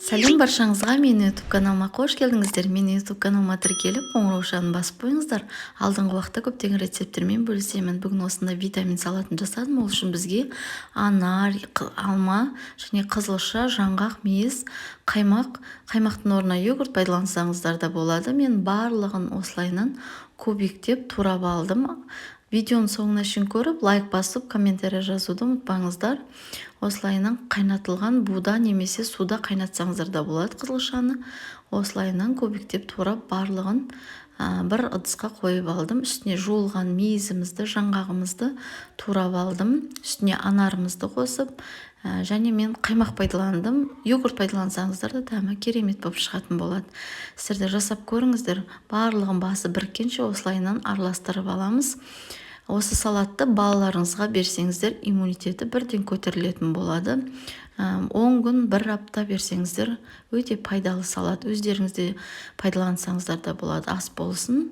Сәлем баршаңызға, менің YouTube каналыма қош келдіңіздер. Менің YouTube каналыма тіркеліп, қоңыраушаны басып қойыңыздар. Алдыңғы уақытта көптеген рецепттермен бөлісемін. Бүгін осында витамин салатын жасадым. Ол үшін бізге анар, алма және қызылша, жаңғақ, мейіз, қаймақ. Қаймақтың орнына йогурт пайдалансаңыздар да болады. Мен барлығын осылайынан кубиктеп турап алдым. Видеоның соңына шейін көріп, лайк басып, комментарий жазуды ұмытпаңыздар. Осылайынан қайнатылған буда немесе суда қайнатсаңыздар да болады қызылшаны. Осылайынан көбіктеп турап барлығын бір ыдысқа қойып алдым. Үстіне жуылған мейізімізді, жаңғағымызды турап алдым. Үстіне анарымызды қосып, және мен қаймақ пайдаландым. Йогурт пайдалансаңыздар да дәмі керемет болып шығатын болады. Сіздер жасап көріңіздер. Барлығын басы біріккенше осылайынан араластырып аламыз. Осы салатты балаларыңызға берсеңіздер, иммунитеті бірден көтерілетін болады. 10 күн, 1 апта берсеңіздер, өте пайдалы салат. Өздеріңізде пайдалансаңыздар да болады. Ас болсын.